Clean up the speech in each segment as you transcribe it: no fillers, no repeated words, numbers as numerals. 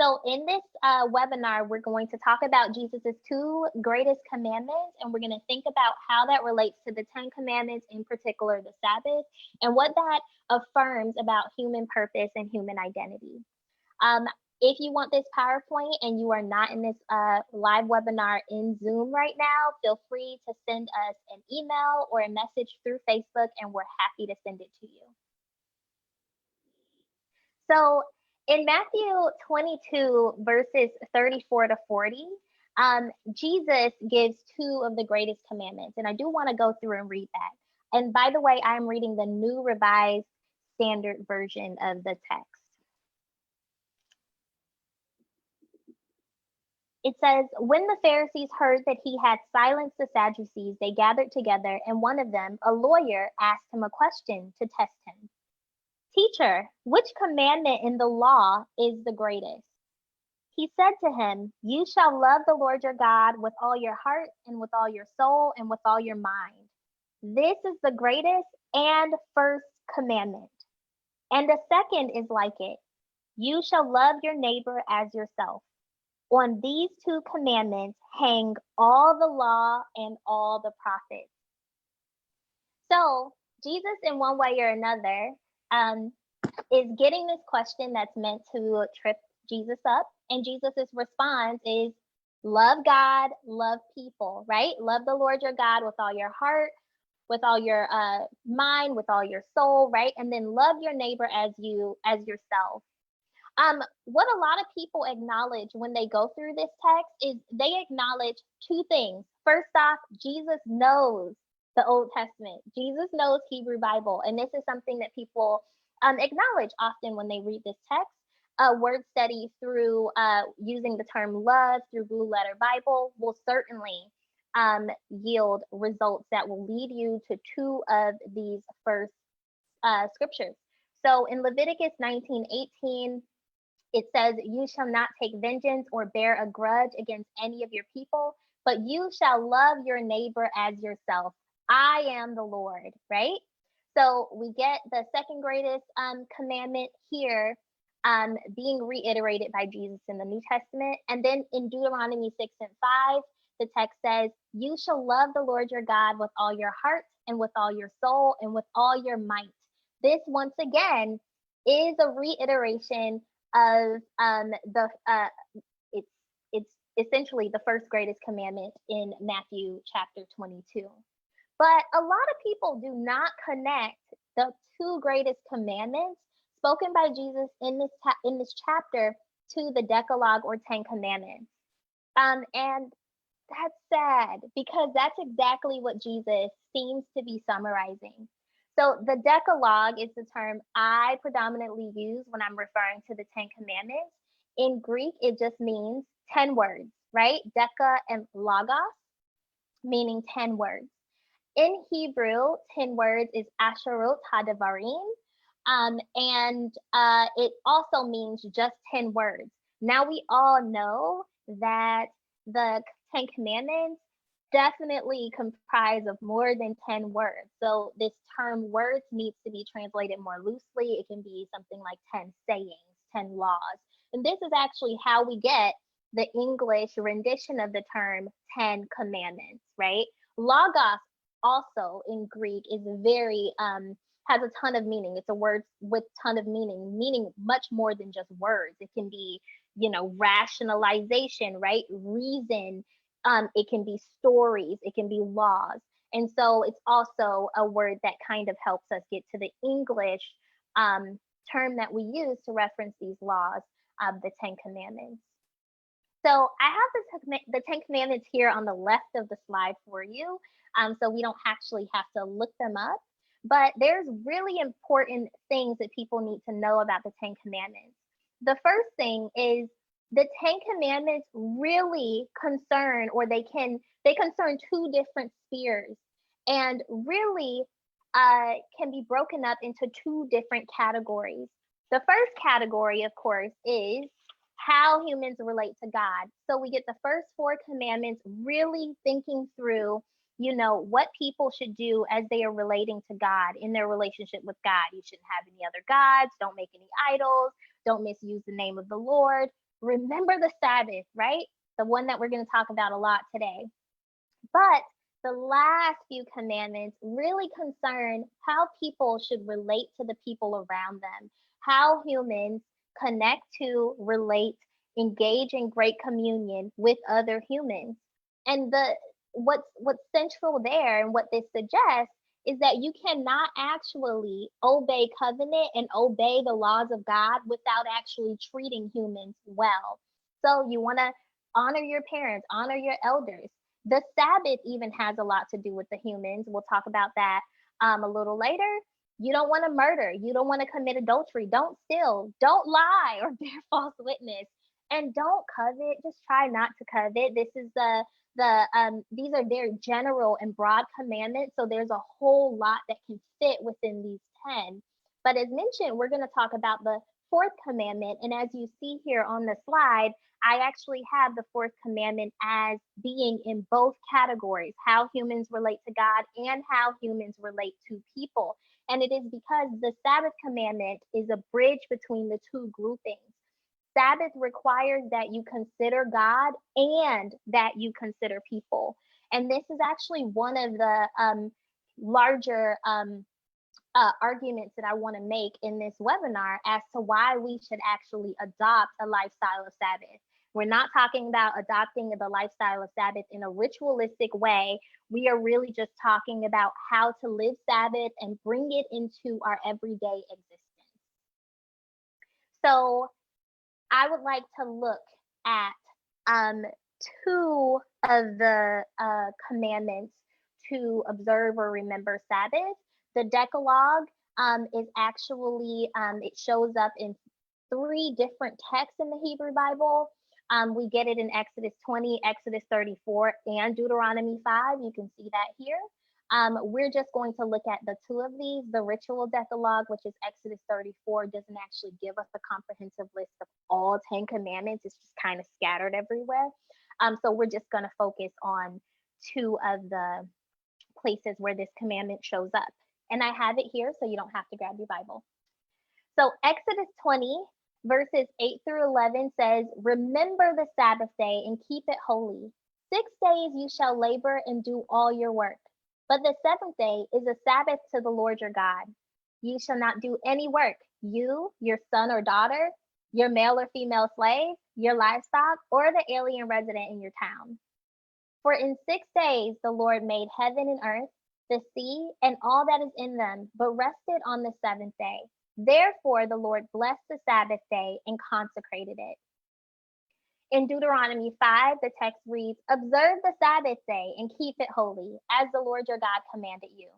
So in this webinar, we're going to talk about Jesus's two greatest commandments, and we're going to think about how that relates to the 10 commandments, in particular the Sabbath, and what that affirms about human purpose and human identity. Um, if you want this PowerPoint and you are not in this live webinar in Zoom right now, feel free to send us an email or a message through Facebook, and we're happy to send it to you. So in Matthew 22, verses 34 to 40, Jesus gives two of the greatest commandments. And I do want to go through and read that. And by the way, I'm reading the New Revised Standard Version of the text. It says, when the Pharisees heard that he had silenced the Sadducees, they gathered together, and one of them, a lawyer, asked him a question to test him. Teacher, which commandment in the law is the greatest? He said to him, you shall love the Lord your God with all your heart and with all your soul and with all your mind. This is the greatest and first commandment. And the second is like it. You shall love your neighbor as yourself. On these two commandments hang all the law and all the prophets. So Jesus, in one way or another, is getting this question that's meant to trip Jesus up. And Jesus's response is love God, love people, right? Love the Lord your God with all your heart, with all your mind, with all your soul, right? And then love your neighbor as yourself. What a lot of people acknowledge when they go through this text is they acknowledge two things. First off, Jesus knows the Old Testament. Jesus knows Hebrew Bible. And this is something that people acknowledge often when they read this text. Word study through using the term love through Blue Letter Bible will certainly yield results that will lead you to two of these first scriptures. So in Leviticus 19:18, it says, you shall not take vengeance or bear a grudge against any of your people, but you shall love your neighbor as yourself. I am the Lord, right? So we get the second greatest commandment here being reiterated by Jesus in the New Testament. And then in Deuteronomy 6:5, the text says, you shall love the Lord your God with all your heart and with all your soul and with all your might. This, once again, is a reiteration of it's essentially the first greatest commandment in Matthew chapter 22. But a lot of people do not connect the two greatest commandments spoken by Jesus in this chapter to the Decalogue or 10 Commandments. And that's sad because that's exactly what Jesus seems to be summarizing. So the Decalogue is the term I predominantly use when I'm referring to the 10 Commandments. In Greek, it just means 10 words, right? Deca and logos, meaning 10 words. In Hebrew, 10 words is asherot hadavarim, and it also means just 10 words. Now we all know that the 10 Commandments definitely comprise of more than 10 words. So this term words needs to be translated more loosely. It can be something like 10 sayings, 10 laws. And this is actually how we get the English rendition of the term 10 commandments, right? Logos also in Greek is very, has a ton of meaning. It's a word with ton of meaning much more than just words. It can be, rationalization, right? Reason. It can be stories, it can be laws. And so it's also a word that kind of helps us get to the English term that we use to reference these laws of the 10 Commandments. So I have the 10 Commandments here on the left of the slide for you, so we don't actually have to look them up. But there's really important things that people need to know about the 10 Commandments. The first thing is the 10 Commandments really concern, or they concern two different spheres, and really can be broken up into two different categories. The first category, of course, is how humans relate to God. So we get the first 4 commandments really thinking through, what people should do as they are relating to God in their relationship with God. You shouldn't have any other gods, don't make any idols, don't misuse the name of the Lord, remember the Sabbath, right? The one that we're going to talk about a lot today. But the last few commandments really concern how people should relate to the people around them, how humans connect to, relate, engage in great communion with other humans. And what's central there and what this suggests is that you cannot actually obey covenant and obey the laws of God without actually treating humans well. So you want to honor your parents, honor your elders. The Sabbath even has a lot to do with the humans. We'll talk about that a little later. You don't want to murder. You don't want to commit adultery. Don't steal. Don't lie or bear false witness. And don't covet. Just try not to covet. This is these are very general and broad commandments. So there's a whole lot that can fit within these 10. But as mentioned, we're going to talk about the fourth commandment. And as you see here on the slide, I actually have the fourth commandment as being in both categories, how humans relate to God and how humans relate to people. And it is because the Sabbath commandment is a bridge between the two groupings. Sabbath requires that you consider God and that you consider people. And this is actually one of the larger arguments that I want to make in this webinar as to why we should actually adopt a lifestyle of Sabbath. We're not talking about adopting the lifestyle of Sabbath in a ritualistic way. We are really just talking about how to live Sabbath and bring it into our everyday existence. So I would like to look at two of the commandments to observe or remember Sabbath. The Decalogue is actually, it shows up in 3 different texts in the Hebrew Bible. We get it in Exodus 20, Exodus 34, and Deuteronomy 5. You can see that here. We're just going to look at the 2 of these. The ritual Decalogue, which is Exodus 34, doesn't actually give us a comprehensive list of all 10 commandments. It's just kind of scattered everywhere. So we're just going to focus on 2 of the places where this commandment shows up. And I have it here, so you don't have to grab your Bible. So Exodus 20, verses 8 through 11 says, "Remember the Sabbath day and keep it holy. 6 days you shall labor and do all your work. But the 7th day is a Sabbath to the Lord your God. You shall not do any work, you, your son or daughter, your male or female slave, your livestock, or the alien resident in your town. For in 6 days the Lord made heaven and earth, the sea, and all that is in them, but rested on the 7th day. Therefore the Lord blessed the Sabbath day and consecrated it." In Deuteronomy 5, the text reads, "Observe the Sabbath day and keep it holy, as the Lord your God commanded you.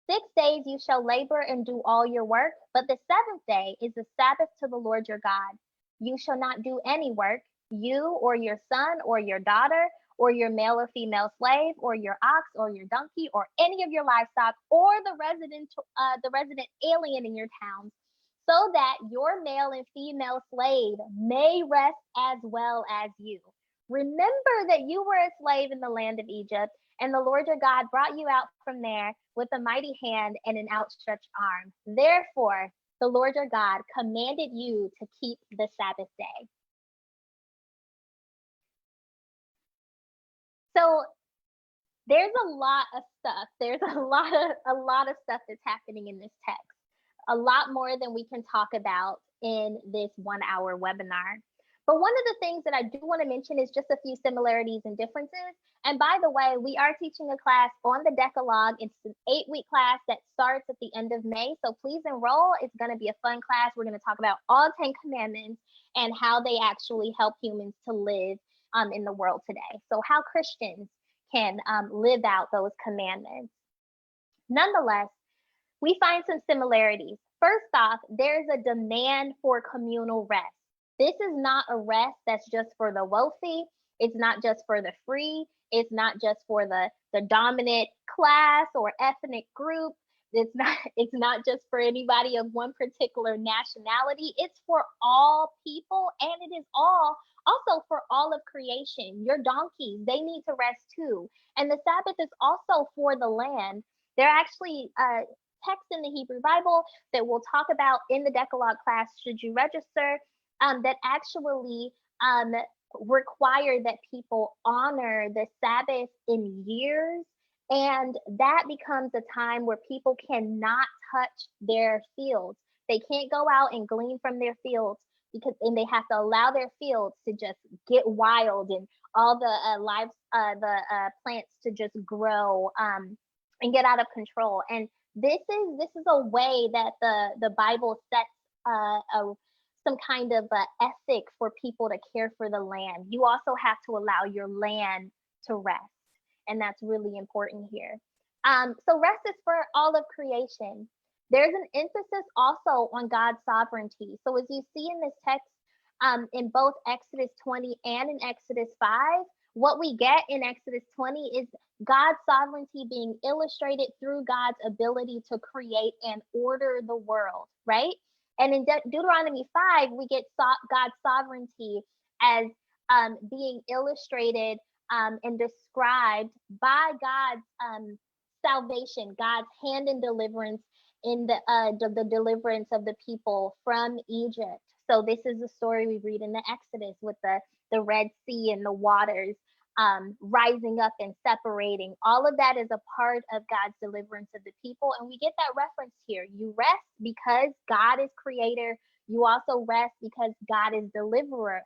6 days you shall labor and do all your work, but the 7th day is the Sabbath to the Lord your God. You shall not do any work, you or your son or your daughter, or your male or female slave, or your ox or your donkey, or any of your livestock, or the resident alien in your towns, so that your male and female slave may rest as well as you. Remember that you were a slave in the land of Egypt, and the Lord your God brought you out from there with a mighty hand and an outstretched arm. Therefore, the Lord your God commanded you to keep the Sabbath day." So there's a lot of stuff. There's a lot of stuff that's happening in this text. A lot more than we can talk about in this 1-hour webinar. But one of the things that I do want to mention is just a few similarities and differences. And by the way, we are teaching a class on the Decalogue. It's an 8-week class that starts at the end of May. So please enroll. It's going to be a fun class. We're going to talk about all 10 commandments and how they actually help humans to live in the world today. So how Christians can live out those commandments. Nonetheless, we find some similarities. First off, there's a demand for communal rest. This is not a rest that's just for the wealthy. It's not just for the free. It's not just for the dominant class or ethnic group. It's not just for anybody of one particular nationality. It's for all people, and it is also for all of creation. Your donkeys, they need to rest too. And the Sabbath is also for the land. There are actually texts in the Hebrew Bible that we'll talk about in the Decalogue class should you register that actually um, require that people honor the Sabbath in years. And that becomes a time where people cannot touch their fields. They can't go out and glean from their fields because, and they have to allow their fields to just get wild and all the plants to just grow and get out of control. And this is a way that the Bible sets some kind of ethic for people to care for the land. You also have to allow your land to rest, and that's really important here. So rest is for all of creation. There's an emphasis also on God's sovereignty. So as you see in this text, in both Exodus 20 and in Exodus 5, what we get in Exodus 20 is God's sovereignty being illustrated through God's ability to create and order the world, right? And in Deuteronomy 5, we get God's sovereignty as being illustrated and described by God's salvation, God's hand in deliverance in the deliverance of the people from Egypt. So this is the story we read in the Exodus with the Red Sea and the waters rising up and separating. All of that is a part of God's deliverance of the people. And we get that reference here. You rest because God is creator. You also rest because God is deliverer.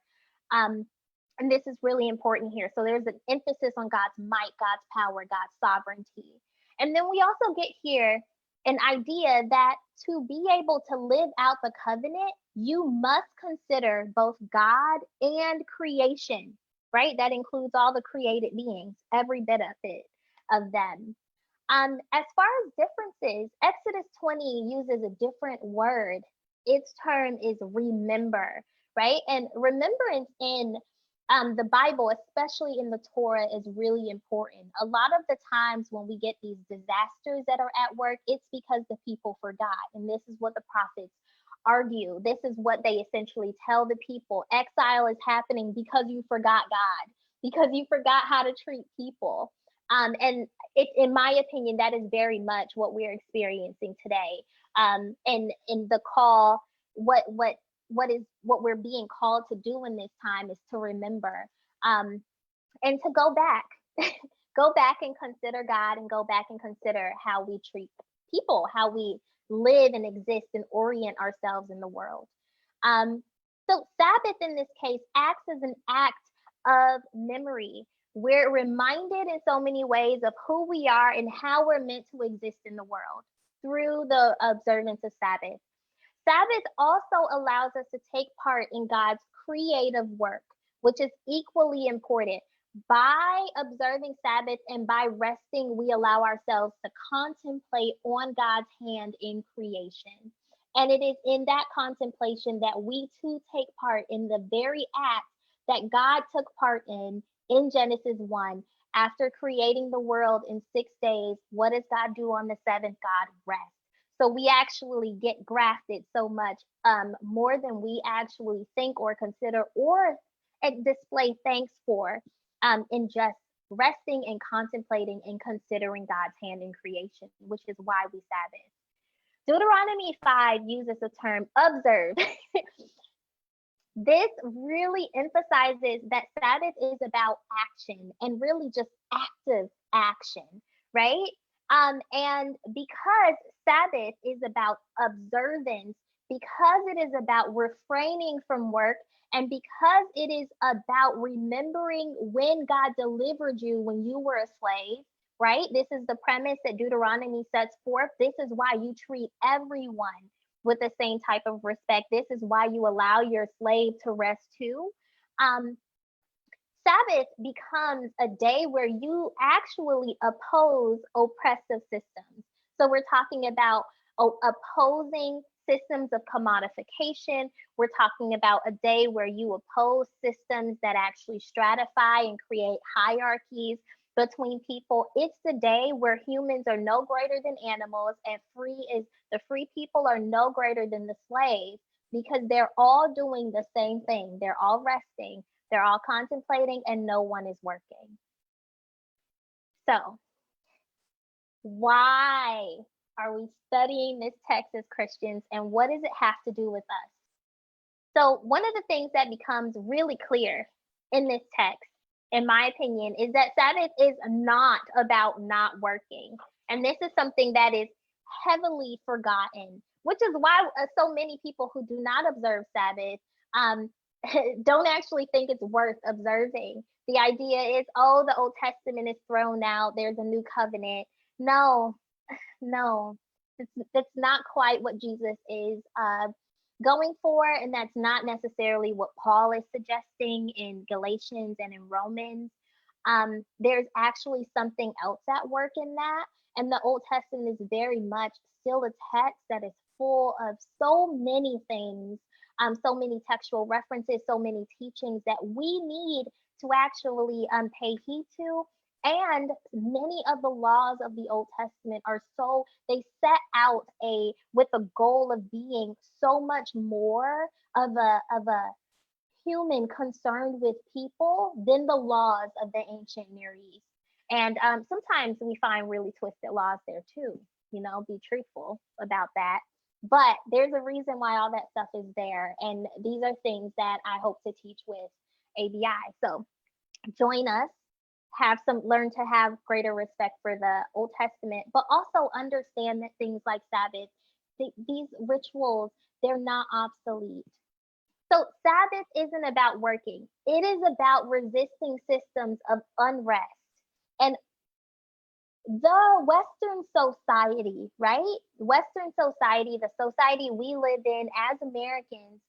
And this is really important here. So there's an emphasis on God's might, God's power, God's sovereignty. And then we also get here an idea that to be able to live out the covenant, you must consider both God and creation, right? That includes all the created beings, every bit of them. As far as differences, Exodus 20 uses a different word. Its term is remember, right? And remembrance in the Bible, especially in the Torah, is really important. A lot of the times when we get these disasters that are at work, it's because the people forgot. And this is what the prophets argue. This is what they essentially tell the people. Exile is happening because you forgot God, because you forgot how to treat people. And in my opinion, that is very much what we're experiencing today. And in the call, what we're being called to do in this time is to remember and to go back go back and consider God, and go back and consider how we treat people, how we live and exist and orient ourselves in the world. So Sabbath in this case acts as an act of memory. We're reminded in so many ways of who we are and how we're meant to exist in the world through the observance of Sabbath. Sabbath also allows us to take part in God's creative work, which is equally important. By observing Sabbath and by resting, we allow ourselves to contemplate on God's hand in creation. And it is in that contemplation that we too take part in the very act that God took part in Genesis 1. After creating the world in 6 days, what does God do on the seventh? God rests. So we actually get grafted so much more than we actually think or consider or display thanks for in just resting and contemplating and considering God's hand in creation, which is why we Sabbath. Deuteronomy 5 uses the term observe. This really emphasizes that Sabbath is about action and really just active action, right? And because Sabbath is about observance, because it is about refraining from work, and because it is about remembering when God delivered you when you were a slave, right? This is the premise that Deuteronomy sets forth. This is why you treat everyone with the same type of respect. This is why you allow your slave to rest too. Sabbath becomes a day where you actually oppose oppressive systems. So we're talking about opposing systems of commodification. We're talking about a day where you oppose systems that actually stratify and create hierarchies between people. It's the day where humans are no greater than animals, and the free people are no greater than the slaves, because they're all doing the same thing. They're all resting, they're all contemplating, and no one is working. So why are we studying this text as Christians, and what does it have to do with us? So one of the things that becomes really clear in this text, in my opinion, is that Sabbath is not about not working. And this is something that is heavily forgotten, which is why so many people who do not observe Sabbath um, don't actually think it's worth observing. The idea is, oh, the Old Testament is thrown out, there's a new covenant. No, no, that's not quite what Jesus is going for, and that's not necessarily what Paul is suggesting in Galatians and in Romans. There's actually something else at work in that, and the Old Testament is very much still a text that is full of so many things, so many textual references, so many teachings that we need to actually pay heed to. And many of the laws of the Old Testament are so, they set out a with a goal of being so much more of a human concerned with people than the laws of the ancient Near East. And sometimes we find really twisted laws there too. Be truthful about that. But there's a reason why all that stuff is there, and these are things that I hope to teach with ABI. So join us, learn to have greater respect for the Old Testament, but also understand that things like Sabbath, these rituals, they're not obsolete. So Sabbath isn't about working. It is about resisting systems of unrest. And the Western society, right? Western society, the society we live in as Americans,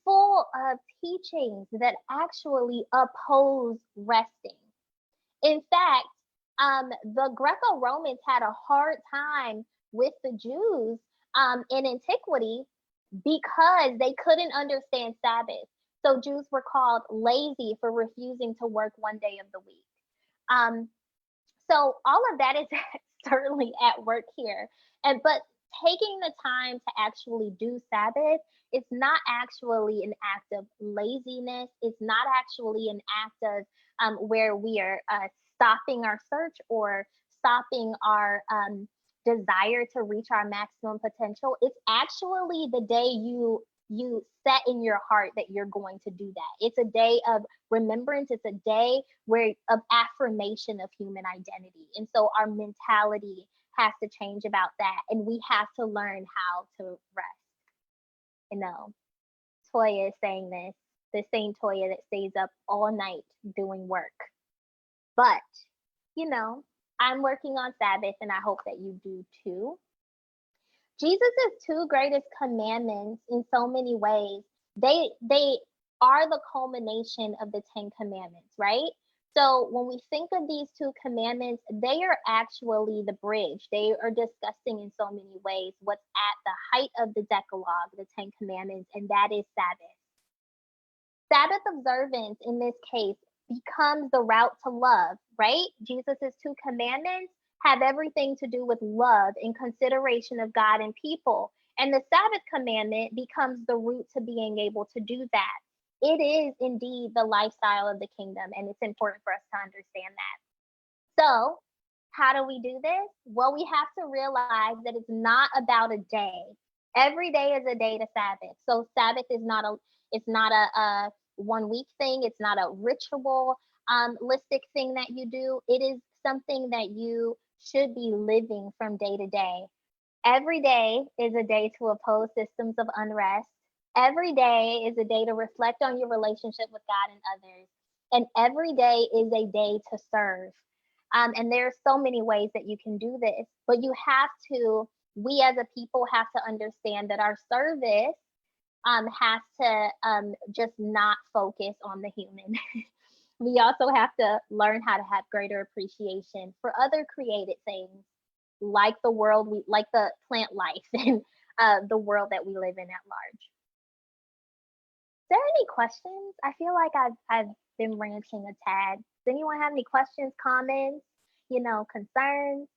full of teachings that actually oppose resting. In fact, the Greco-Romans had a hard time with the Jews in antiquity because they couldn't understand Sabbath. So Jews were called lazy for refusing to work one day of the week. So all of that is certainly at work here. But taking the time to actually do Sabbath, it's not actually an act of laziness. It's not actually an act of where we are stopping our search or stopping our desire to reach our maximum potential. It's actually the day you set in your heart that you're going to do that. It's a day of remembrance. It's a day of affirmation of human identity. And so our mentality has to change about that. And we have to learn how to rest. Toya is saying this, the same Toya that stays up all night doing work. But, I'm working on Sabbath, and I hope that you do too. Jesus' two greatest commandments, in so many ways, they are the culmination of the 10 commandments, right? So when we think of these two commandments, they are actually the bridge. They are discussing in so many ways what's at the height of the Decalogue, the 10 commandments, and that is Sabbath. Sabbath observance in this case becomes the route to love, right? Jesus' two commandments have everything to do with love and consideration of God and people. And the Sabbath commandment becomes the route to being able to do that. It is indeed the lifestyle of the kingdom, and it's important for us to understand that. So, how do we do this? Well, we have to realize that it's not about a day. Every day is a day to Sabbath. So Sabbath is not a 1 week thing. It's not a ritualistic thing that you do. It is something that you should be living from day to day. Every day is a day to oppose systems of unrest. Every day is a day to reflect on your relationship with God and others. And every day is a day to serve. And there are so many ways that you can do this, but we as a people have to understand that our service has to just not focus on the human. We also have to learn how to have greater appreciation for other created things, like like the plant life and the world that we live in at large. Is there any questions? I feel like I've been ranting a tad. Does anyone have any questions, comments, concerns?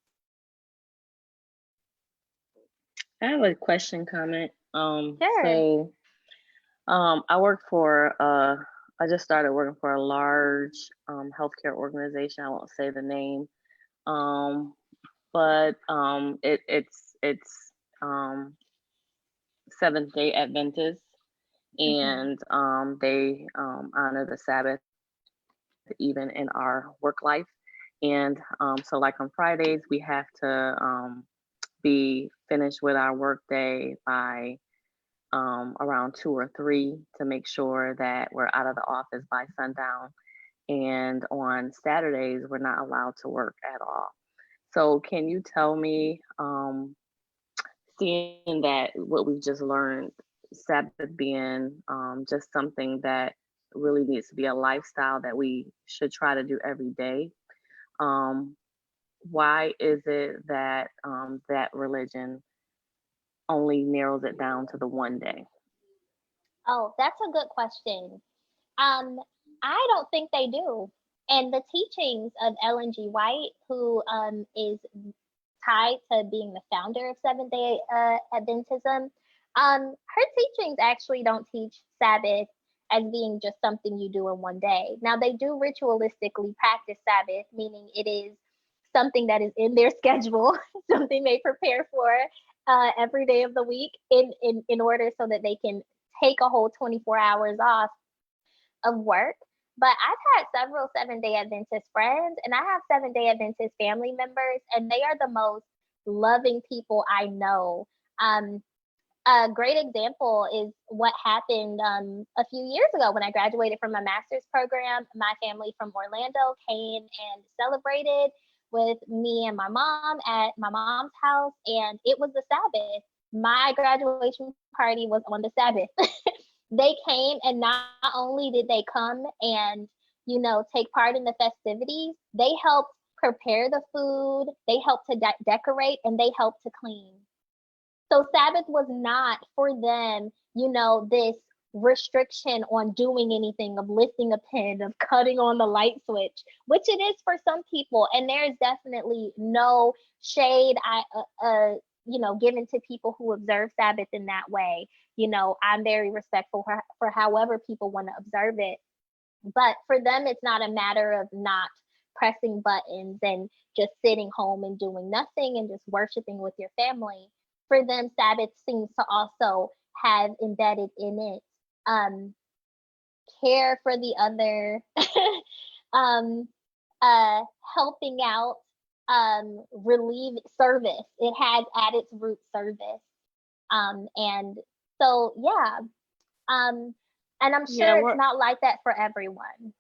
I have a question, comment. Sure. I just started working for a large healthcare organization. I won't say the name, but it's Seventh Day Adventist, Mhm. and they honor the Sabbath even in our work life. And so, like on Fridays, we have to be finished with our work day by around 2 or 3 to make sure that we're out of the office by sundown. And on Saturdays, we're not allowed to work at all. So, can you tell me, seeing that what we've just learned, Sabbath being just something that really needs to be a lifestyle that we should try to do every day, um, why is it that that religion only narrows it down to the one day? Oh, that's a good question. Um, I don't think they do. And the teachings of Ellen G. White, who is tied to being the founder of Seventh Day Adventism, her teachings actually don't teach Sabbath as being just something you do in one day. Now, they do ritualistically practice Sabbath, meaning it is something that is in their schedule, something they prepare for every day of the week in order so that they can take a whole 24 hours off of work. But I've had several Seventh Day Adventist friends, and I have Seventh Day Adventist family members, and they are the most loving people I know. Um, a great example is what happened a few years ago when I graduated from my master's program. My family from Orlando came and celebrated with me and my mom at my mom's house, and it was the Sabbath. My graduation party was on the Sabbath. They came, and not only did they come and, take part in the festivities, they helped prepare the food, they helped to decorate, and they helped to clean. So Sabbath was not for them, this restriction on doing anything, of lifting a pen, of cutting on the light switch, which it is for some people. And there is definitely no shade given to people who observe Sabbath in that way. I'm very respectful for however people want to observe it. But for them, it's not a matter of not pressing buttons and just sitting home and doing nothing and just worshiping with your family. For them, Sabbath seems to also have embedded in it um, care for the other, um, helping out, relieve service. It has at its root service. And so, yeah. Um, and I'm Yeah, sure it's not like that for everyone.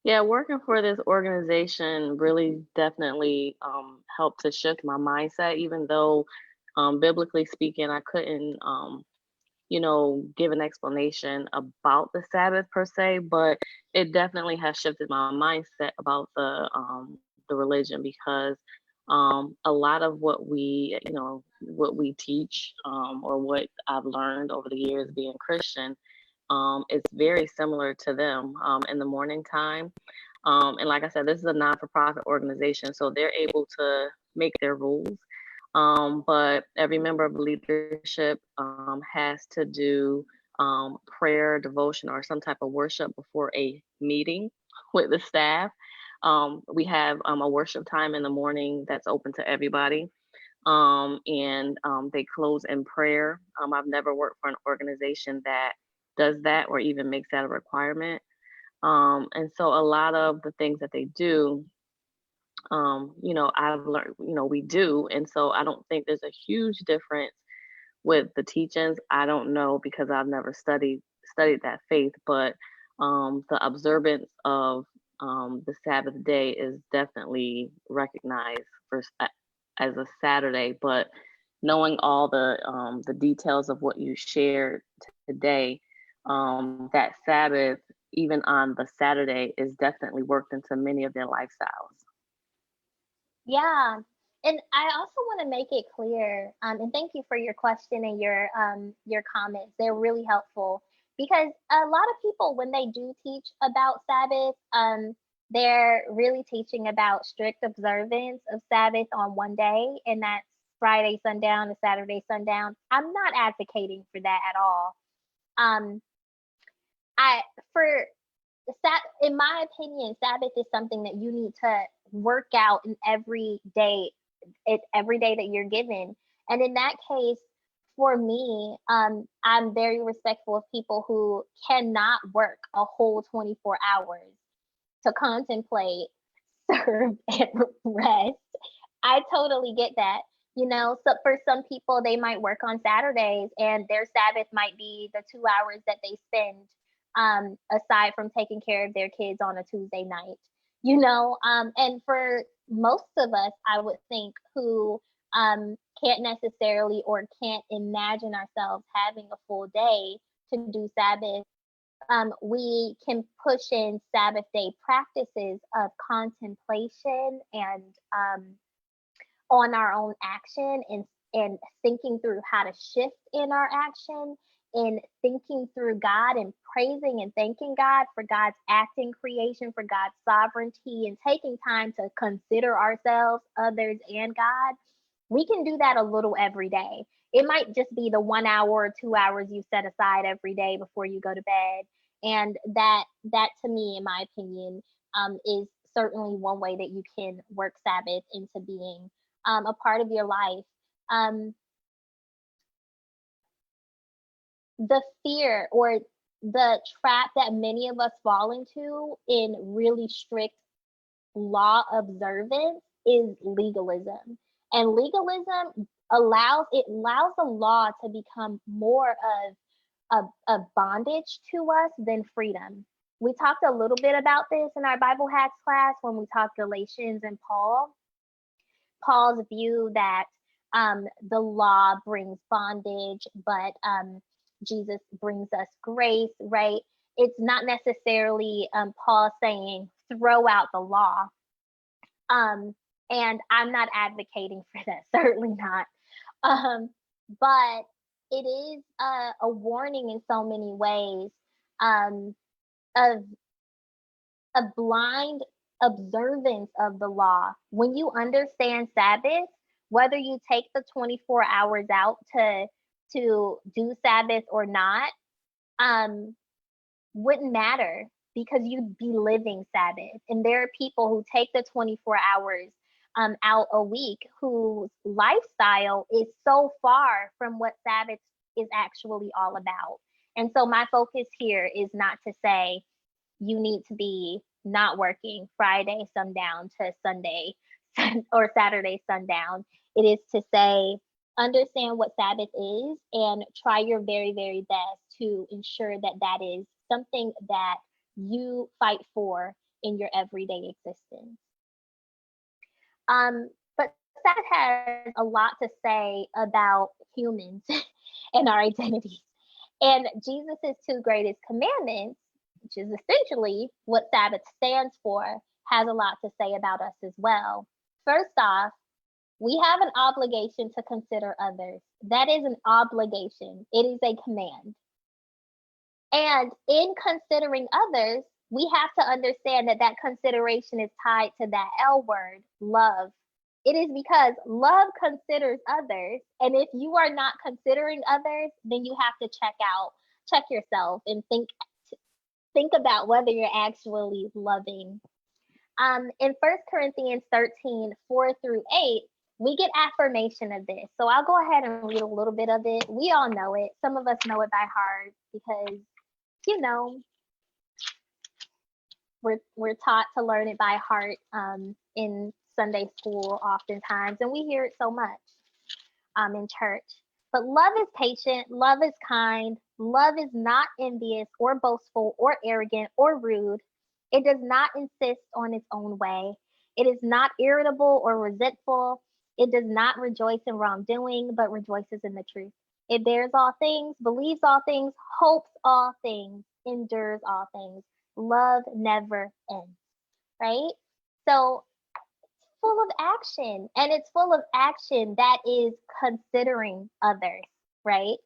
yeah, working for this organization really definitely helped to shift my mindset, even though biblically speaking, I couldn't, give an explanation about the Sabbath per se, but it definitely has shifted my mindset about the religion because a lot of what we teach or what I've learned over the years being Christian, it's very similar to them in the morning time. And like I said, this is a non for profit organization, so they're able to make their rules. But every member of leadership has to do prayer, devotion, or some type of worship before a meeting with the staff. We have a worship time in the morning that's open to everybody. And they close in prayer. I've never worked for an organization that does that or even makes that a requirement. And so a lot of the things that they do, I've learned, we do. And so I don't think there's a huge difference with the teachings. I don't know because I've never studied that faith, but the observance of the Sabbath day is definitely recognized as a Saturday. But knowing all the details of what you shared today, that Sabbath, even on the Saturday, is definitely worked into many of their lifestyles. Yeah. And I also want to make it clear, and thank you for your question and your comments. They're really helpful because a lot of people, when they do teach about Sabbath, they're really teaching about strict observance of Sabbath on one day, and that's Friday sundown to Saturday sundown. I'm not advocating for that at all. Um, I for in my opinion, Sabbath is something that you need to work out in every day that you're given. And in that case, for me, I'm very respectful of people who cannot work a whole 24 hours to contemplate, serve, and rest. I totally get that. So for some people, they might work on Saturdays and their Sabbath might be the 2 hours that they spend aside from taking care of their kids on a Tuesday night. And for most of us, I would think, who can't necessarily or can't imagine ourselves having a full day to do Sabbath, we can push in Sabbath day practices of contemplation and on our own action, and thinking through how to shift in our action, and thinking through God and praising and thanking God for God's acting creation, for God's sovereignty, and taking time to consider ourselves, others, and God. We can do that a little every day. It might just be the 1 hour or 2 hours you set aside every day before you go to bed. And that to me, in my opinion, is certainly one way that you can work Sabbath into being a part of your life. Um, the fear or the trap that many of us fall into in really strict law observance is legalism. And legalism allows the law to become more of a bondage to us than freedom. We talked a little bit about this in our Bible hacks class when we talked Galatians and Paul's view that the law brings bondage, but Jesus brings us grace, right? It's not necessarily Paul saying throw out the law. And I'm not advocating for that, certainly not. But it is a warning in so many ways of a blind observance of the law. When you understand Sabbath, whether you take the 24 hours out to do Sabbath or not, wouldn't matter, because you'd be living Sabbath. And there are people who take the 24 hours out a week whose lifestyle is so far from what Sabbath is actually all about. And so my focus here is not to say you need to be not working Friday sundown to Sunday or Saturday sundown. It is to say, understand what Sabbath is and try your very, very best to ensure that that is something that you fight for in your everyday existence. But Sabbath has a lot to say about humans and our identities. And Jesus' two greatest commandments, which is essentially what Sabbath stands for, has a lot to say about us as well. First off, we have an obligation to consider others. That is an obligation. It is a command. And in considering others, we have to understand that that consideration is tied to that L word, love. It is because love considers others. And if you are not considering others, then you have to check yourself and think about whether you're actually loving. In 1 Corinthians 13:4-8, we get affirmation of this. So I'll go ahead and read a little bit of it. We all know it. Some of us know it by heart because, we're taught to learn it by heart in Sunday school oftentimes, and we hear it so much in church. But love is patient, love is kind, love is not envious or boastful or arrogant or rude. It does not insist on its own way. It is not irritable or resentful. It does not rejoice in wrongdoing, but rejoices in the truth. It bears all things, believes all things, hopes all things, endures all things. Love never ends, right? So full of action, and it's full of action that is considering others, right?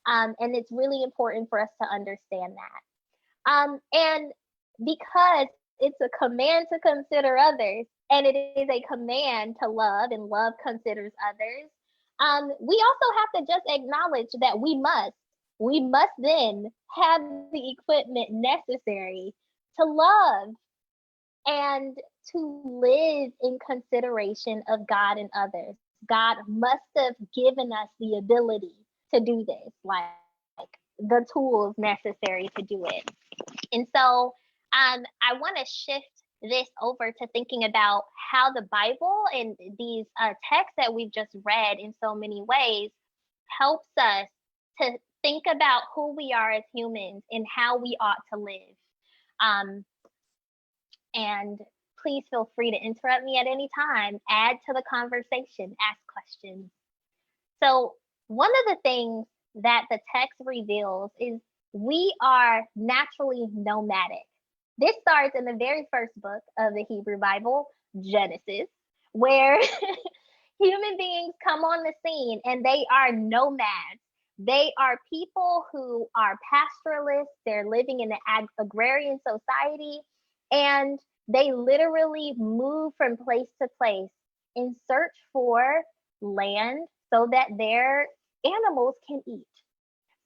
And it's really important for us to understand that. And because it's a command to consider others, and it is a command to love, and love considers others, we also have to just acknowledge that we must then have the equipment necessary to love and to live in consideration of God and others. God must have given us the ability to do this, like the tools necessary to do it. And so I want to shift this over to thinking about how the Bible and these texts that we've just read in so many ways helps us to think about who we are as humans and how we ought to live. Um, and please feel free to interrupt me at any time, add to the conversation, ask questions. So, one of the things that the text reveals is we are naturally nomadic. This starts in the very first book of the Hebrew Bible, Genesis, where human beings come on the scene and they are nomads. They are people who are pastoralists. They're living in an agrarian society, and they literally move from place to place in search for land so that their animals can eat.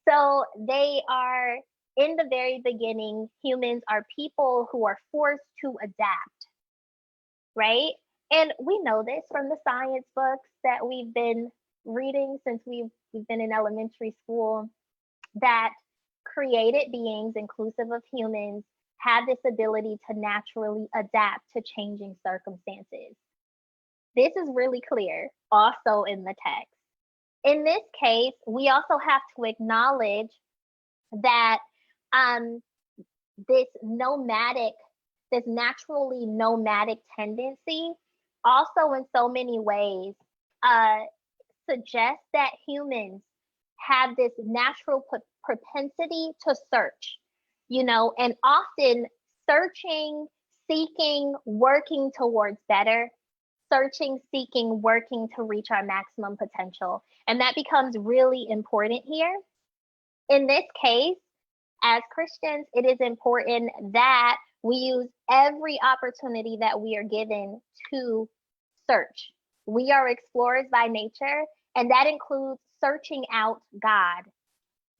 So they are, in the very beginning, humans are people who are forced to adapt, right? And we know this from the science books that we've been reading since we've been in elementary school, that created beings, inclusive of humans, have this ability to naturally adapt to changing circumstances. This is really clear also in the text. In this case, we also have to acknowledge that this naturally nomadic tendency also in so many ways suggests that humans have this natural propensity to search, and often searching, seeking, working towards better, searching, seeking, working to reach our maximum potential. And that becomes really important here. In this case, as Christians, it is important that we use every opportunity that we are given to search. We are explorers by nature, and that includes searching out God.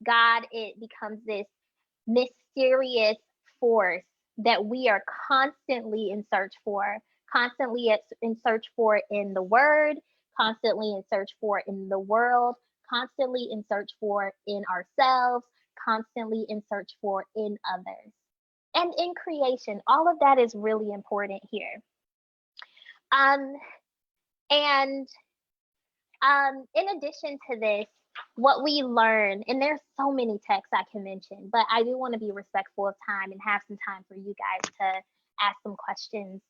God, it becomes this mysterious force that we are constantly in search for, constantly in search for in the Word, constantly in search for in the world, constantly in search for in ourselves, constantly in search for in others. And in creation, all of that is really important here. And in addition to this, what we learn, and there's so many texts I can mention, but I do want to be respectful of time and have some time for you guys to ask some questions.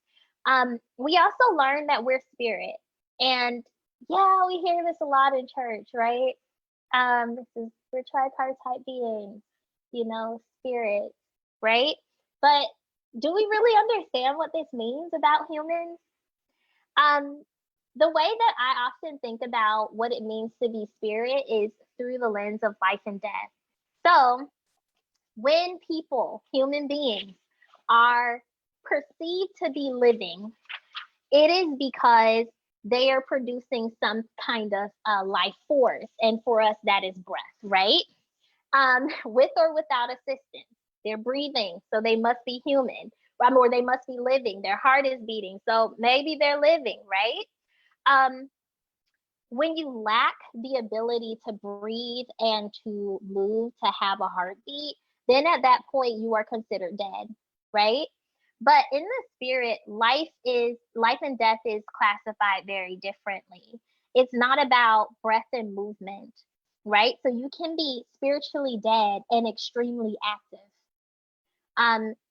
We also learn that we're spirit. And yeah, we hear this a lot in church, right? We're tripartite beings, spirit, right? But do we really understand what this means about humans? The way that I often think about what it means to be spirit is through the lens of life and death. So when people, human beings, are perceived to be living, it is because they are producing some kind of life force. And for us, that is breath, right? With or without assistance. They're breathing, so they must be human, or they must be living. Their heart is beating, so maybe they're living, right? When you lack the ability to breathe and to move, to have a heartbeat, then at that point you are considered dead, right? But in the spirit, life and death is classified very differently. It's not about breath and movement, right? So you can be spiritually dead and extremely active.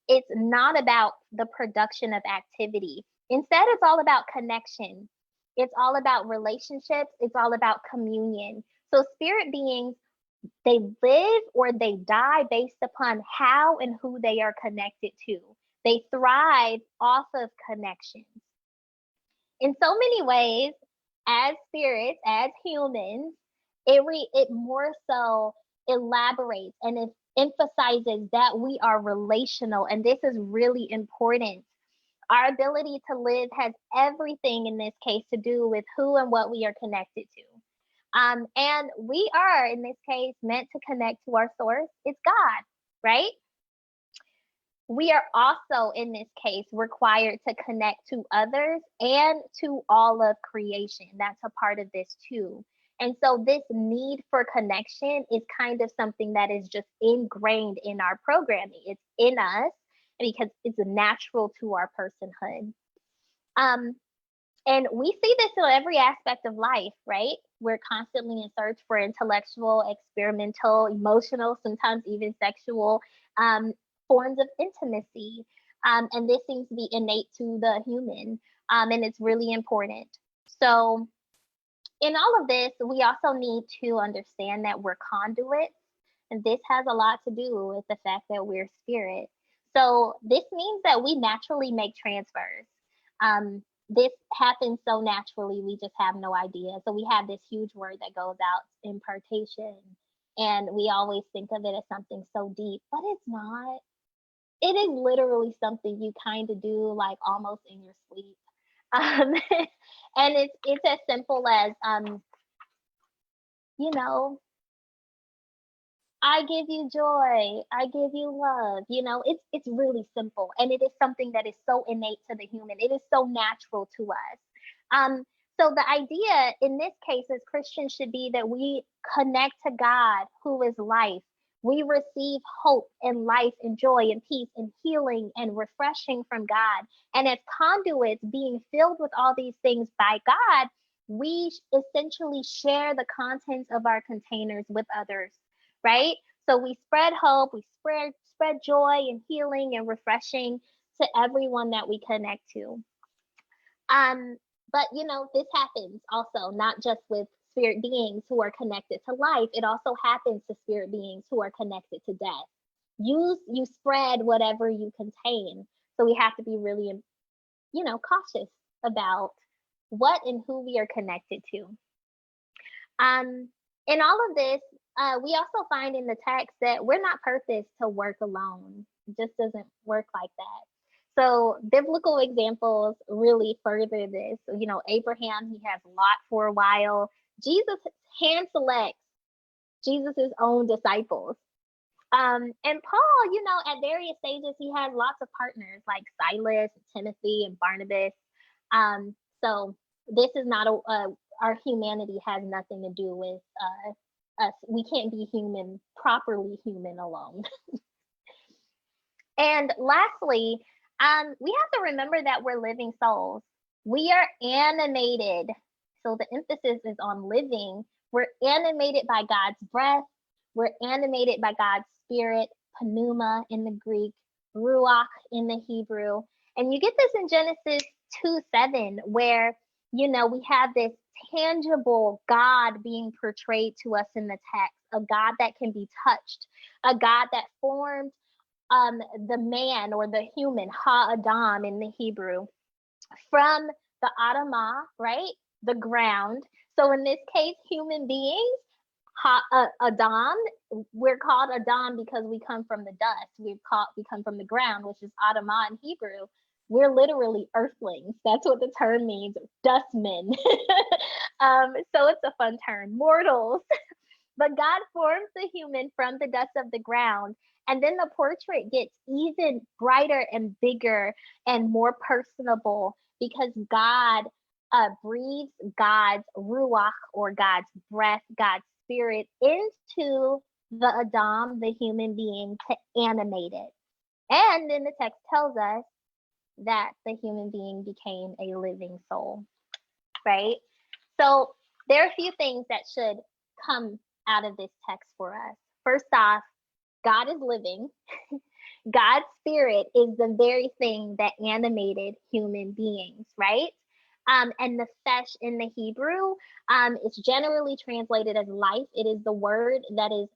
It's not about the production of activity. Instead, it's all about connection. It's all about relationships. It's all about communion. So spirit beings, they live or they die based upon how and who they are connected to. They thrive off of connections. In so many ways, as spirits, as humans, it more so elaborates and it emphasizes that we are relational, and this is really important. Our ability to live has everything in this case to do with who and what we are connected to. And we are, in this case, meant to connect to our source. It's God, right? We are also, in this case, required to connect to others and to all of creation. That's a part of this too. And so this need for connection is kind of something that is just ingrained in our programming. It's in us because it's natural to our personhood. Um, and we see this in every aspect of life, right? We're constantly in search for intellectual, experimental, emotional, sometimes even sexual um, forms of intimacy. And this seems to be innate to the human, and it's really important. So, in all of this, we also need to understand that we're conduits, and this has a lot to do with the fact that we're spirit. So this means that we naturally make transfers. This happens so naturally, we just have no idea. So we have this huge word that goes out, impartation, and we always think of it as something so deep, but it's not. It is literally something you kind of do like almost in your sleep. Um, and it's as simple as you know, I give you joy, I give you love. It's really simple, and it is something that is so innate to the human. It is so natural to us. Um, so the idea in this case as Christians should be that we connect to God, who is life. We receive hope and life and joy and peace and healing and refreshing from God. And as conduits being filled with all these things by God, we essentially share the contents of our containers with others, right? So we spread hope, we spread joy and healing and refreshing to everyone that we connect to. Um, but this happens also not just with spirit beings who are connected to life. It also happens to spirit beings who are connected to death. You spread whatever you contain. So we have to be really, cautious about what and who we are connected to. In all of this, we also find in the text that we're not purposed to work alone. It just doesn't work like that. So biblical examples really further this. Abraham, he has Lot for a while. Jesus hand selects Jesus's own disciples. And Paul, at various stages, he had lots of partners like Silas, Timothy, and Barnabas. So this is not our humanity has nothing to do with us. We can't be properly human alone. And lastly, we have to remember that we're living souls. We are animated. So the emphasis is on living. We're animated by God's breath. We're animated by God's spirit, pneuma in the Greek, ruach in the Hebrew. And you get this in Genesis 2:7, where, we have this tangible God being portrayed to us in the text, a God that can be touched, a God that formed the man or the human, ha-adam in the Hebrew, from the Adamah, right? The ground. So in this case, human beings, Adam, we're called Adam because we come from the dust. We come from the ground, which is Adamah in Hebrew. We're literally earthlings. That's what the term means, dustmen. So it's a fun term, mortals. But God forms the human from the dust of the ground. And then the portrait gets even brighter and bigger and more personable because God breathes God's ruach or God's breath, God's spirit into the Adam, the human being, to animate it. And then the text tells us that the human being became a living soul, right? So there are a few things that should come out of this text for us. First off, God is living. God's spirit is the very thing that animated human beings, right? And the fesh in the Hebrew is generally translated as life. It is the word that is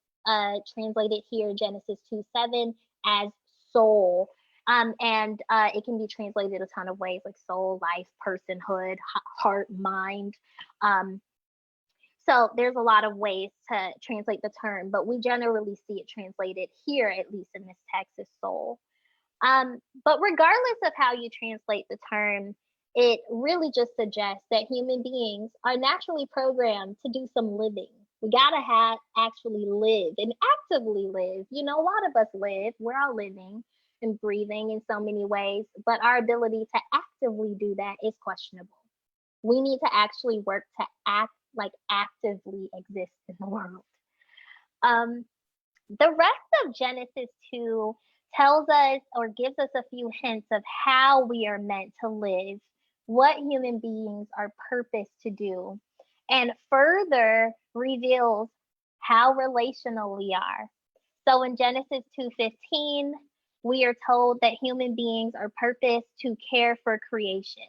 translated here, Genesis 2:7, as soul. And it can be translated a ton of ways, like soul, life, personhood, heart, mind. So there's a lot of ways to translate the term, but we generally see it translated here, at least in this text, as soul. But regardless of how you translate the term, it really just suggests that human beings are naturally programmed to do some living. We gotta actually live and actively live. A lot of us live. We're all living and breathing in so many ways, but our ability to actively do that is questionable. We need to actually work to like actively exist in the world. Um, the rest of Genesis 2 tells us or gives us a few hints of how we are meant to live, what human beings are purposed to do, and further reveals how relational we are. So in Genesis 2:15, we are told that human beings are purposed to care for creation.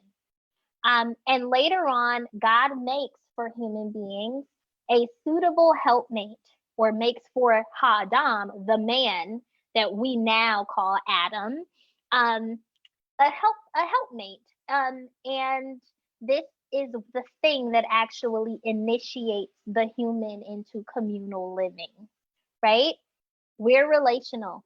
And later on, God makes for human beings a suitable helpmate, or makes for Adam, the man that we now call Adam, um, a helpmate. And this is the thing that actually initiates the human into communal living, right? We're relational.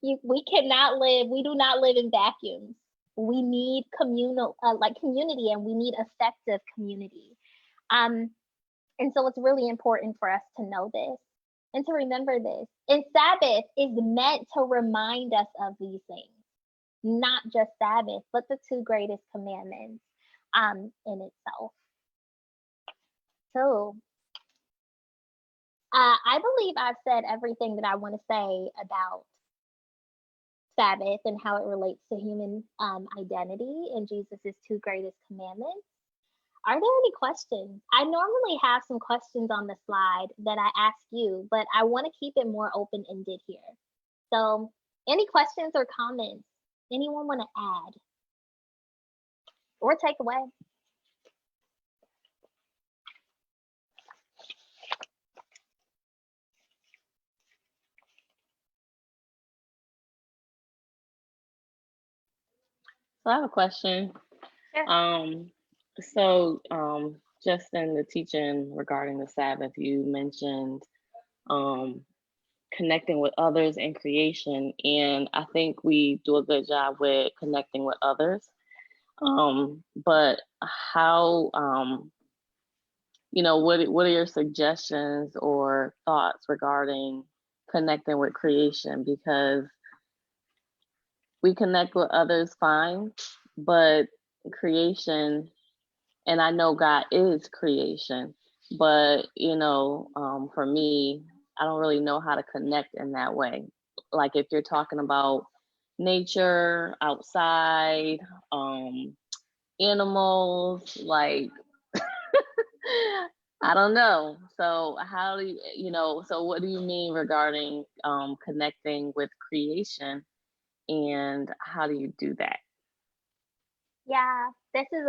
We cannot live, we do not live in vacuums. We need communal, like community, and we need effective community. Um, and so it's really important for us to know this and to remember this. And Sabbath is meant to remind us of these things, not just Sabbath, but the two greatest commandments in itself. So I believe I've said everything that I want to say about Sabbath and how it relates to human identity and Jesus' two greatest commandments. Are there any questions? I normally have some questions on the slide that I ask you, but I want to keep it more open-ended here. So any questions or comments? Anyone want to add or take away? So I have a question. Sure. Just in the teaching regarding the Sabbath, you mentioned connecting with others in creation, and I think we do a good job with connecting with others. But how, what are your suggestions or thoughts regarding connecting with creation? Because we connect with others fine, but creation, and I know God is creation, but for me, I don't really know how to connect in that way. Like if you're talking about nature, outside, animals, like I don't know. So how do so what do you mean regarding connecting with creation, and how do you do that? Yeah, this is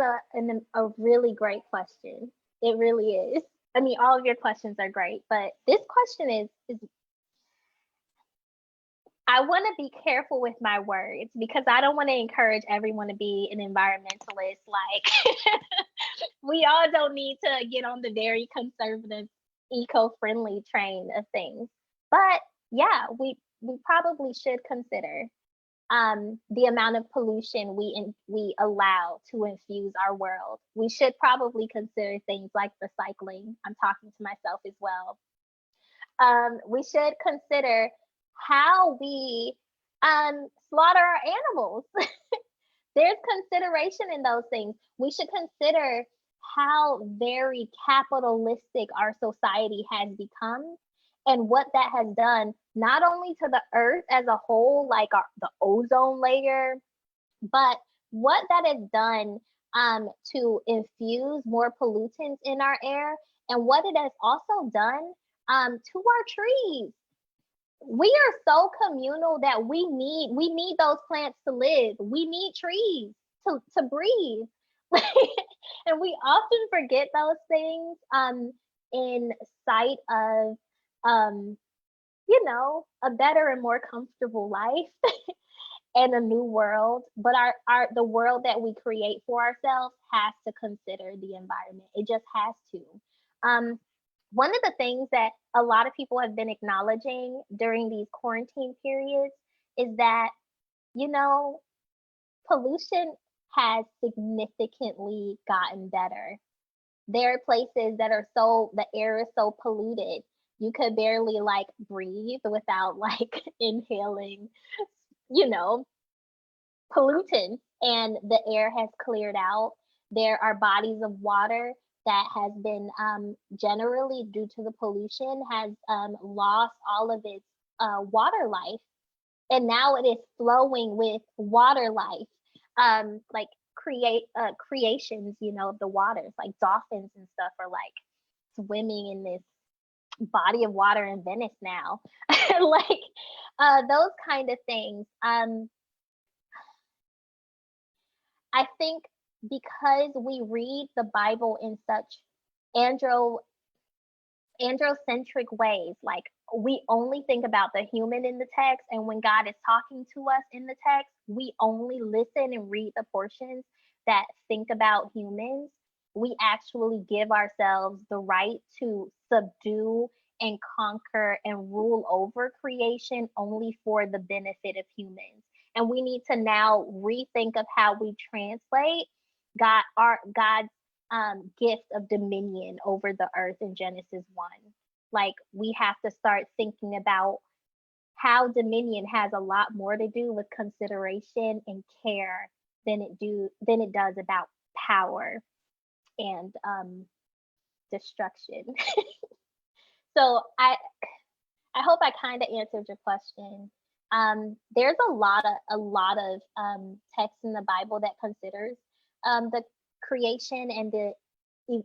a really great question. It really is. I mean, all of your questions are great, but this question is I want to be careful with my words because I don't want to encourage everyone to be an environmentalist. Like, we all don't need to get on the very conservative, eco-friendly train of things. But yeah, we probably should consider the amount of pollution we allow to infuse our world. We should probably consider things like recycling. I'm talking to myself as well. We should consider how we slaughter our animals. There's consideration in those things. We should consider how very capitalistic our society has become and what that has done, not only to the earth as a whole, like the ozone layer, but what that has done to infuse more pollutants in our air, and what it has also done to our trees. We are so communal that we need those plants to live. We need trees to breathe. And we often forget those things in sight of um a better and more comfortable life and a new world. But our the world that we create for ourselves has to consider the environment. It just has to. um One of the things that a lot of people have been acknowledging during these quarantine periods is that, you know, pollution has significantly gotten better. There are places that are the air is so polluted, you could barely like breathe without like inhaling, you know, pollutants, and the air has cleared out. There are bodies of water that has been generally due to the pollution has lost all of its water life, and now it is flowing with water life, like creations, of the waters, like dolphins and stuff are like swimming in this body of water in Venice now. Like those kind of things. I think because we read the Bible in such andro androcentric ways, like we only think about the human in the text, and when God is talking to us in the text, we only listen and read the portions that think about humans. We actually give ourselves the right to subdue and conquer and rule over creation only for the benefit of humans. And we need to now rethink of how we translate God's gift of dominion over the earth in Genesis 1. Like we have to start thinking about how dominion has a lot more to do with consideration and care than it does about power and destruction. So I hope I kind of answered your question. There's a lot of text in the Bible that considers the creation and the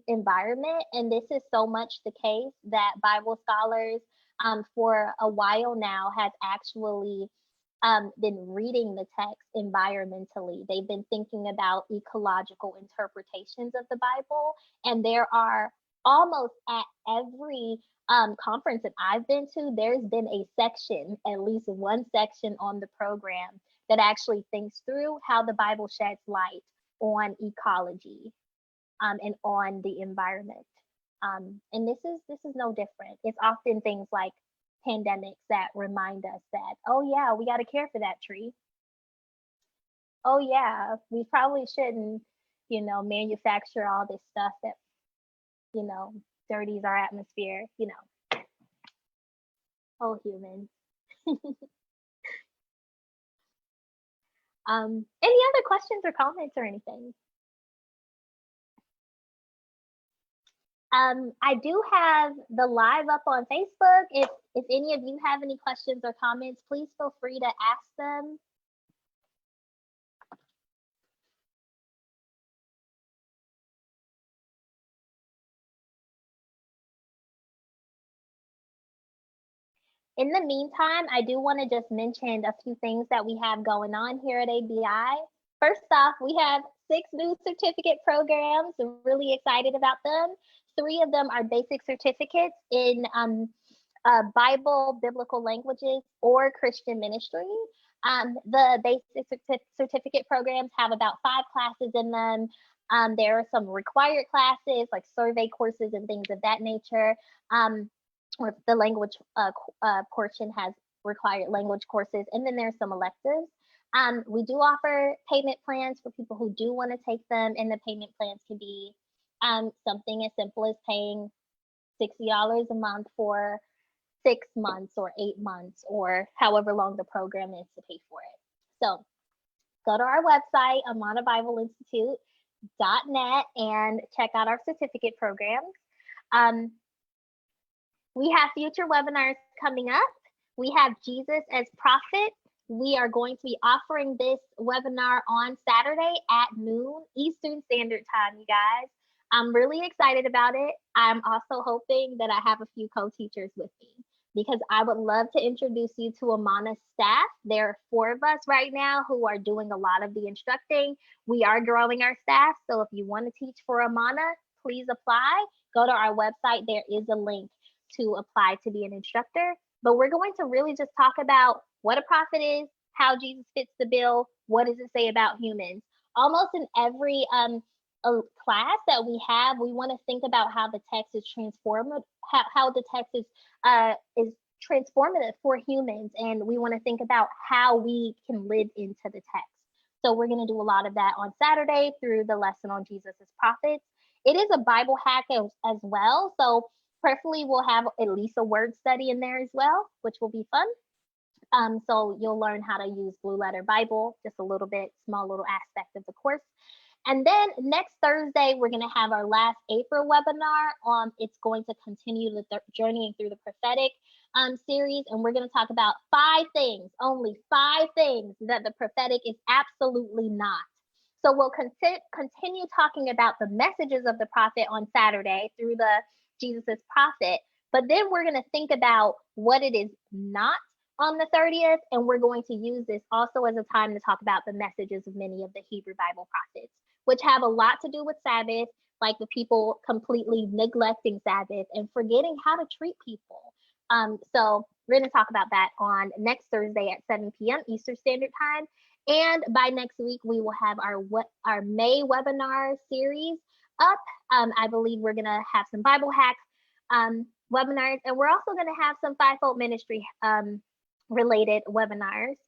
environment, and this is so much the case that Bible scholars for a while now has actually been reading the text environmentally. They've been thinking about ecological interpretations of the Bible, and there are almost at every conference that I've been to, there's been a section, at least one section on the program that actually thinks through how the Bible sheds light on ecology and on the environment. And this is no different. It's often things like pandemics that remind us that, oh yeah, we got to care for that tree. Oh yeah, we probably shouldn't, manufacture all this stuff that, dirties our atmosphere. Oh humans. Any other questions or comments or anything? I do have the live up on Facebook. If any of you have any questions or comments, please feel free to ask them. In the meantime, I do want to just mention a few things that we have going on here at ABI. First off, we have 6 new certificate programs. I'm really excited about them. 3 of them are basic certificates in Bible, biblical languages, or Christian ministry. The basic certificate programs have about 5 classes in them. There are some required classes like survey courses and things of that nature. Or the language portion has required language courses, and then there's some electives. We do offer payment plans for people who do want to take them, and the payment plans can be something as simple as paying $60 a month for 6 months or 8 months or however long the program is to pay for it. So go to our website, AmanaBibleInstitute.net, and check out our certificate programs. We have future webinars coming up. We have Jesus as Prophet. We are going to be offering this webinar on Saturday at noon Eastern Standard Time, you guys. I'm really excited about it. I'm also hoping that I have a few co-teachers with me because I would love to introduce you to Amana's staff. There are 4 of us right now who are doing a lot of the instructing. We are growing our staff, so if you want to teach for Amana, please apply. Go to our website. There is a link to apply to be an instructor. But we're going to really just talk about what a prophet is, how Jesus fits the bill, what does it say about humans. Almost in every class that we have, we want to think about how the text is transformative, how the text is transformative for humans, and we want to think about how we can live into the text. So we're going to do a lot of that on Saturday through the lesson on Jesus as prophets. It is a Bible hack as well, so preferably we'll have at least a word study in there as well, which will be fun. So you'll learn how to use Blue Letter Bible, just a little bit, small little aspect of the course. And then next Thursday, we're going to have our last April webinar. It's going to continue the journeying through the prophetic series, and we're going to talk about 5 things, only 5 things that the prophetic is absolutely not. So we'll continue talking about the messages of the prophet on Saturday through the Jesus's prophet, but then we're going to think about what it is not on the 30th, and we're going to use this also as a time to talk about the messages of many of the Hebrew Bible prophets, which have a lot to do with Sabbath, like the people completely neglecting Sabbath and forgetting how to treat people. So we're going to talk about that on next Thursday at 7 p.m. Eastern Standard Time. And by next week, we will have our May webinar series up. I believe we're going to have some Bible hack webinars, and we're also going to have some fivefold ministry related webinars.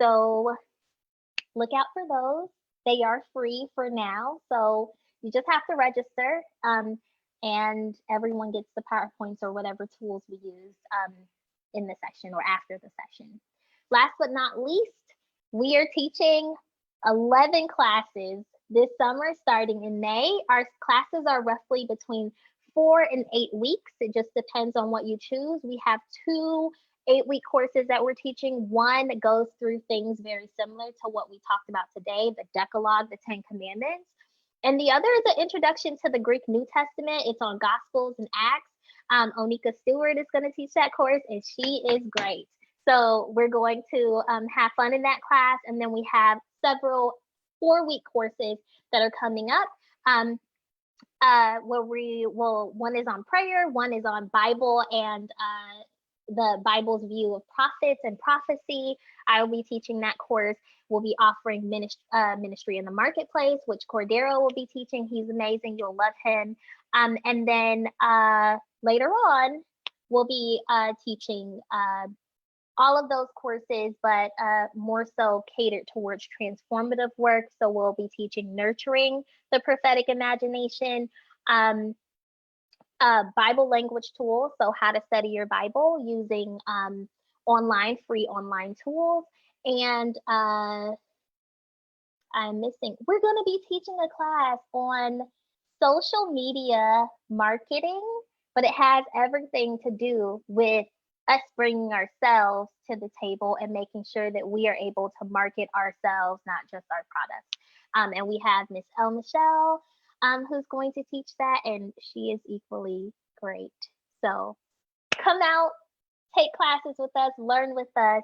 So look out for those. They are free for now, so you just have to register, and everyone gets the PowerPoints or whatever tools we use in the session or after the session. Last but not least, we are teaching 11 classes this summer starting in May. Our classes are roughly between 4 and 8 weeks. It just depends on what you choose. We have 2 8-week courses that we're teaching. One goes through things very similar to what we talked about today, the Decalogue, the 10 commandments. And the other is an introduction to the Greek New Testament. It's on Gospels and Acts. Onika Stewart is going to teach that course, and she is great. So we're going to have fun in that class. And then we have several 4-week courses that are coming up. One is on prayer, one is on Bible and the Bible's view of prophets and prophecy. I will be teaching that course. We'll be offering ministry in the marketplace, which Cordero will be teaching. He's amazing. You'll love him. And then later on, we'll be teaching all of those courses, but more so catered towards transformative work. So we'll be teaching nurturing the prophetic imagination, Bible language tools, so how to study your Bible using free online tools. And we're going to be teaching a class on social media marketing, but it has everything to do with us bringing ourselves to the table and making sure that we are able to market ourselves, not just our products. And we have Miss El Michelle, who's going to teach that, and she is equally great. So come out, take classes with us, learn with us.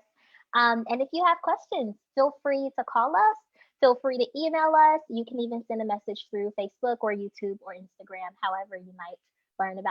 And if you have questions, feel free to call us. Feel free to email us. You can even send a message through Facebook or YouTube or Instagram, however you might learn about